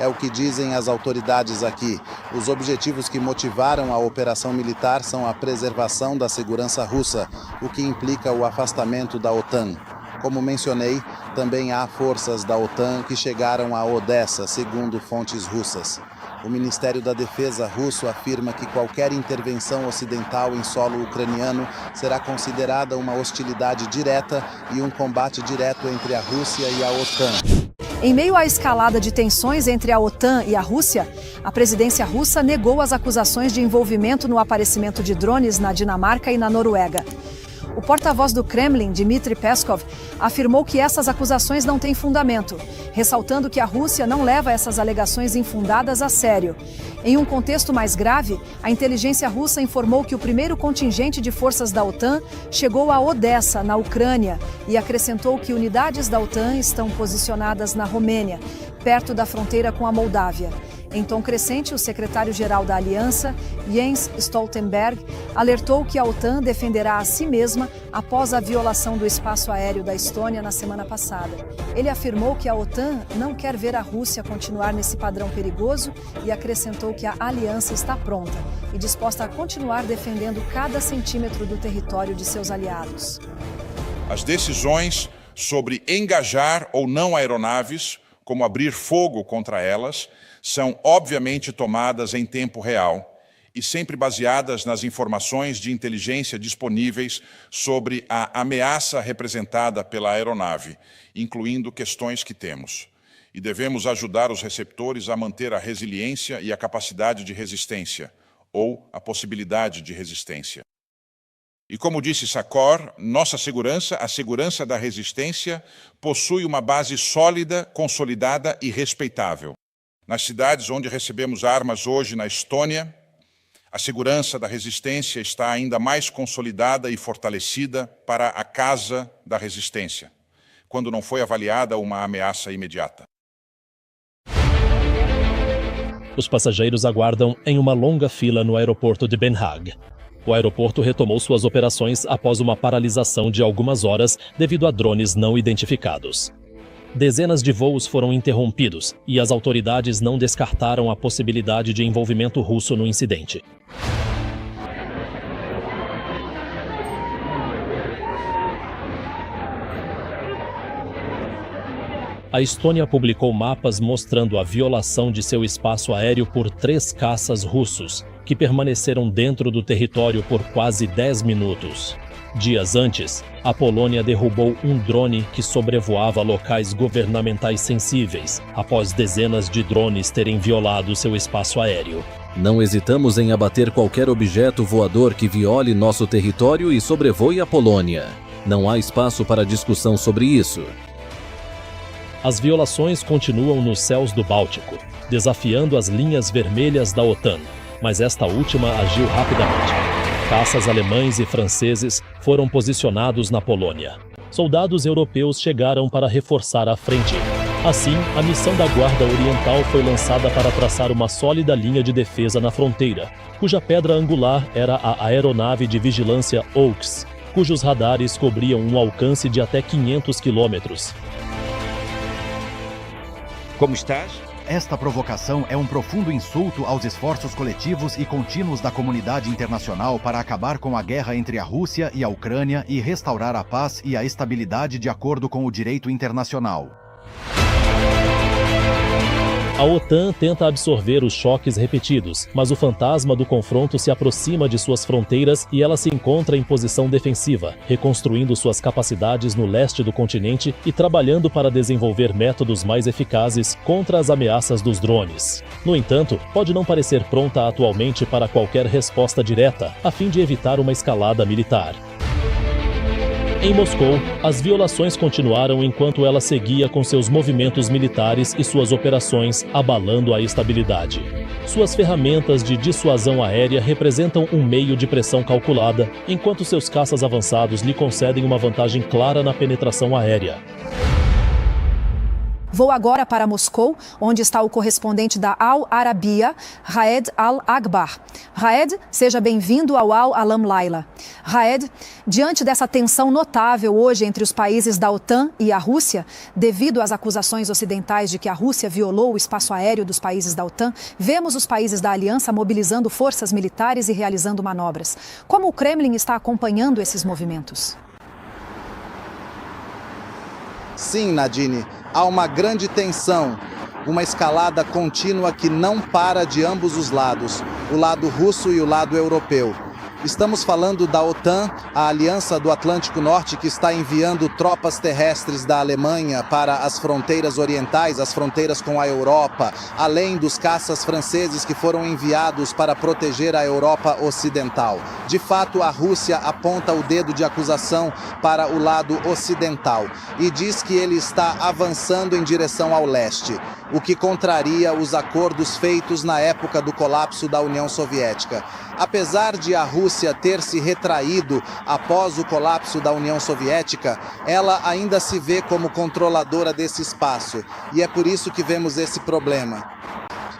É o que dizem as autoridades aqui. Os objetivos que motivaram a operação militar são a preservação da segurança russa, o que implica o afastamento da OTAN. Como mencionei, também há forças da OTAN que chegaram a Odessa, segundo fontes russas. O Ministério da Defesa russo afirma que qualquer intervenção ocidental em solo ucraniano será considerada uma hostilidade direta e um combate direto entre a Rússia e a OTAN. Em meio à escalada de tensões entre a OTAN e a Rússia, a presidência russa negou as acusações de envolvimento no aparecimento de drones na Dinamarca e na Noruega. O porta-voz do Kremlin, Dmitry Peskov, afirmou que essas acusações não têm fundamento, ressaltando que a Rússia não leva essas alegações infundadas a sério. Em um contexto mais grave, a inteligência russa informou que o primeiro contingente de forças da OTAN chegou a Odessa, na Ucrânia, e acrescentou que unidades da OTAN estão posicionadas na Romênia, perto da fronteira com a Moldávia. Em tom crescente, o secretário-geral da Aliança, Jens Stoltenberg, alertou que a OTAN defenderá a si mesma após a violação do espaço aéreo da Estônia na semana passada. Ele afirmou que a OTAN não quer ver a Rússia continuar nesse padrão perigoso e acrescentou que a aliança está pronta e disposta a continuar defendendo cada centímetro do território de seus aliados. As decisões sobre engajar ou não aeronaves, como abrir fogo contra elas, são obviamente tomadas em tempo real e sempre baseadas nas informações de inteligência disponíveis sobre a ameaça representada pela aeronave, incluindo questões que temos. E devemos ajudar os receptores a manter a resiliência e a capacidade de resistência, ou a possibilidade de resistência. E como disse Sakor, nossa segurança, a segurança da resistência, possui uma base sólida, consolidada e respeitável. Nas cidades onde recebemos armas hoje na Estônia, a segurança da resistência está ainda mais consolidada e fortalecida para a casa da resistência, quando não foi avaliada uma ameaça imediata. Os passageiros aguardam em uma longa fila no aeroporto de Den Haag. O aeroporto retomou suas operações após uma paralisação de algumas horas devido a drones não identificados. Dezenas de voos foram interrompidos e as autoridades não descartaram a possibilidade de envolvimento russo no incidente. A Estônia publicou mapas mostrando a violação de seu espaço aéreo por 3 caças russos, que permaneceram dentro do território por quase 10 minutos. Dias antes, a Polônia derrubou um drone que sobrevoava locais governamentais sensíveis, após dezenas de drones terem violado seu espaço aéreo. Não hesitamos em abater qualquer objeto voador que viole nosso território e sobrevoe a Polônia. Não há espaço para discussão sobre isso. As violações continuam nos céus do Báltico, desafiando as linhas vermelhas da OTAN, mas esta última agiu rapidamente. Caças alemães e franceses foram posicionados na Polônia. Soldados europeus chegaram para reforçar a frente. Assim, a missão da Guarda Oriental foi lançada para traçar uma sólida linha de defesa na fronteira, cuja pedra angular era a aeronave de vigilância Oaks, cujos radares cobriam um alcance de até 500 quilômetros. Como estás? Esta provocação é um profundo insulto aos esforços coletivos e contínuos da comunidade internacional para acabar com a guerra entre a Rússia e a Ucrânia e restaurar a paz e a estabilidade de acordo com o direito internacional. A OTAN tenta absorver os choques repetidos, mas o fantasma do confronto se aproxima de suas fronteiras e ela se encontra em posição defensiva, reconstruindo suas capacidades no leste do continente e trabalhando para desenvolver métodos mais eficazes contra as ameaças dos drones. No entanto, pode não parecer pronta atualmente para qualquer resposta direta, a fim de evitar uma escalada militar. Em Moscou, as violações continuaram enquanto ela seguia com seus movimentos militares e suas operações, abalando a estabilidade. Suas ferramentas de dissuasão aérea representam um meio de pressão calculada, enquanto seus caças avançados lhe concedem uma vantagem clara na penetração aérea. Vou agora para Moscou, onde está o correspondente da Al Arabiya, Raed Al-Akbar. Raed, seja bem-vindo ao Al-Alam Layla. Raed, diante dessa tensão notável hoje entre os países da OTAN e a Rússia, devido às acusações ocidentais de que a Rússia violou o espaço aéreo dos países da OTAN, vemos os países da aliança mobilizando forças militares e realizando manobras. Como o Kremlin está acompanhando esses movimentos? Sim, Nadine, há uma grande tensão, uma escalada contínua que não para de ambos os lados, o lado russo e o lado europeu. Estamos falando da OTAN, a Aliança do Atlântico Norte, que está enviando tropas terrestres da Alemanha para as fronteiras orientais, as fronteiras com a Europa, além dos caças franceses que foram enviados para proteger a Europa Ocidental. De fato, a Rússia aponta o dedo de acusação para o lado ocidental e diz que ele está avançando em direção ao leste, o que contraria os acordos feitos na época do colapso da União Soviética. Apesar de a Rússia ter se retraído após o colapso da União Soviética, ela ainda se vê como controladora desse espaço, e é por isso que vemos esse problema.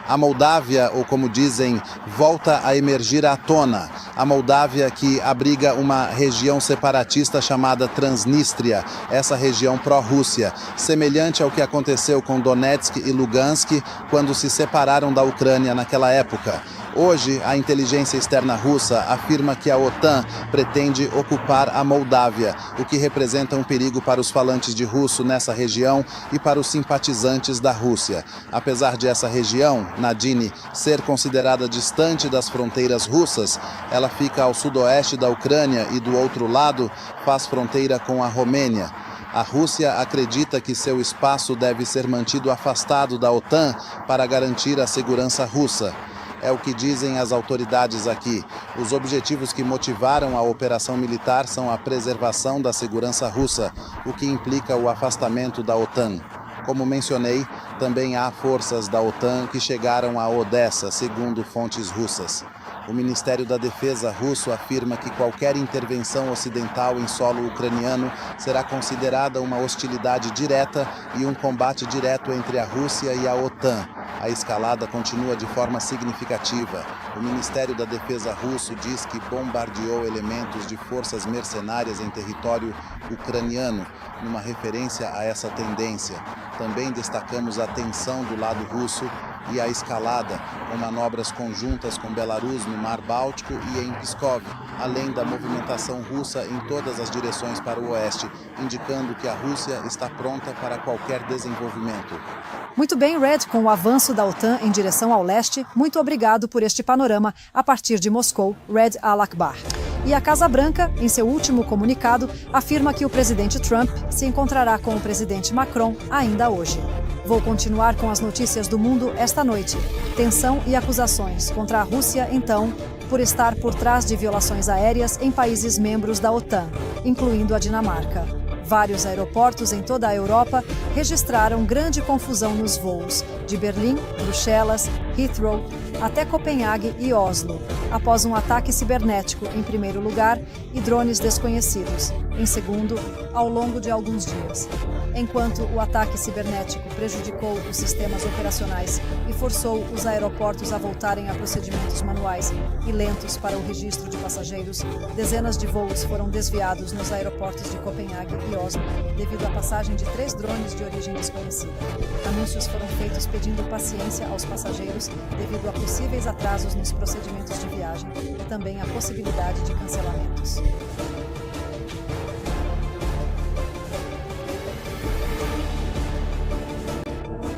A Moldávia, ou como dizem, volta a emergir à tona. A Moldávia que abriga uma região separatista chamada Transnistria, essa região pró-Rússia, semelhante ao que aconteceu com Donetsk e Lugansk quando se separaram da Ucrânia naquela época. Hoje, a inteligência externa russa afirma que a OTAN pretende ocupar a Moldávia, o que representa um perigo para os falantes de russo nessa região e para os simpatizantes da Rússia. Apesar de essa região, Nadine, ser considerada distante das fronteiras russas, ela fica ao sudoeste da Ucrânia e do outro lado faz fronteira com a Romênia. A Rússia acredita que seu espaço deve ser mantido afastado da OTAN para garantir a segurança russa. É o que dizem as autoridades aqui. Os objetivos que motivaram a operação militar são a preservação da segurança russa, o que implica o afastamento da OTAN. Como mencionei, também há forças da OTAN que chegaram a Odessa, segundo fontes russas. O Ministério da Defesa russo afirma que qualquer intervenção ocidental em solo ucraniano será considerada uma hostilidade direta e um combate direto entre a Rússia e a OTAN. A escalada continua de forma significativa. O Ministério da Defesa russo diz que bombardeou elementos de forças mercenárias em território ucraniano, numa referência a essa tendência. Também destacamos a tensão do lado russo e a escalada, com manobras conjuntas com Belarus no Mar Báltico e em Pskov, além da movimentação russa em todas as direções para o oeste, indicando que a Rússia está pronta para qualquer desenvolvimento. Muito bem, Red, com o avanço da OTAN em direção ao leste, muito obrigado por este panorama a partir de Moscou, Red Al-Akbar. E a Casa Branca, em seu último comunicado, afirma que o presidente Trump se encontrará com o presidente Macron ainda hoje. Vou continuar com as notícias do mundo esta noite. Tensão e acusações contra a Rússia, então, por estar por trás de violações aéreas em países membros da OTAN, incluindo a Dinamarca. Vários aeroportos em toda a Europa registraram grande confusão nos voos de Berlim, Bruxelas, Heathrow, até Copenhague e Oslo, após um ataque cibernético, em primeiro lugar, e drones desconhecidos, em segundo, ao longo de alguns dias. Enquanto o ataque cibernético prejudicou os sistemas operacionais e forçou os aeroportos a voltarem a procedimentos manuais e lentos para o registro de passageiros, dezenas de voos foram desviados nos aeroportos de Copenhague e Oslo devido à passagem de 3 drones de origem desconhecida. Anúncios foram feitos pedindo paciência aos passageiros devido a possíveis atrasos nos procedimentos de viagem e também a possibilidade de cancelamentos.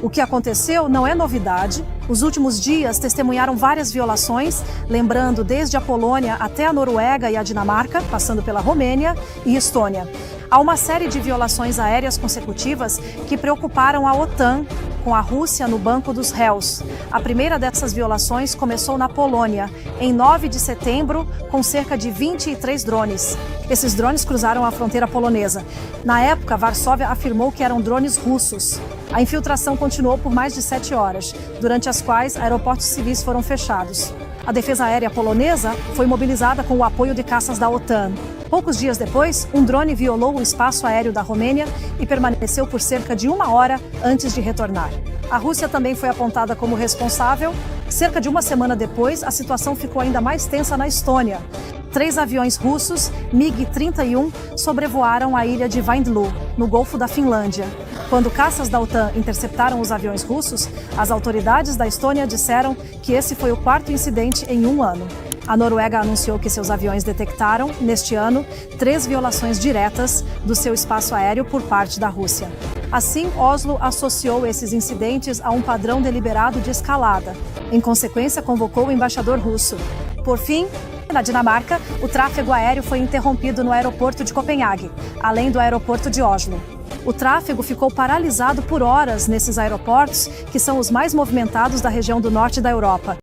O que aconteceu não é novidade. Os últimos dias testemunharam várias violações, lembrando desde a Polônia até a Noruega e a Dinamarca, passando pela Romênia e Estônia. Há uma série de violações aéreas consecutivas que preocuparam a OTAN, com a Rússia no banco dos réus. A primeira dessas violações começou na Polônia, em 9 de setembro, com cerca de 23 drones. Esses drones cruzaram a fronteira polonesa. Na época, Varsóvia afirmou que eram drones russos. A infiltração continuou por mais de 7 horas, durante as quais aeroportos civis foram fechados. A defesa aérea polonesa foi mobilizada com o apoio de caças da OTAN. Poucos dias depois, um drone violou o espaço aéreo da Romênia e permaneceu por cerca de 1 hora antes de retornar. A Rússia também foi apontada como responsável. Cerca de 1 semana depois, a situação ficou ainda mais tensa na Estônia. 3 aviões russos, MiG-31, sobrevoaram a ilha de Vindloo, no Golfo da Finlândia. Quando caças da OTAN interceptaram os aviões russos, as autoridades da Estônia disseram que esse foi o 4º incidente em 1 ano. A Noruega anunciou que seus aviões detectaram, neste ano, 3 violações diretas do seu espaço aéreo por parte da Rússia. Assim, Oslo associou esses incidentes a um padrão deliberado de escalada. Em consequência, convocou o embaixador russo. Por fim, na Dinamarca, o tráfego aéreo foi interrompido no aeroporto de Copenhague, além do aeroporto de Oslo. O tráfego ficou paralisado por horas nesses aeroportos, que são os mais movimentados da região do norte da Europa.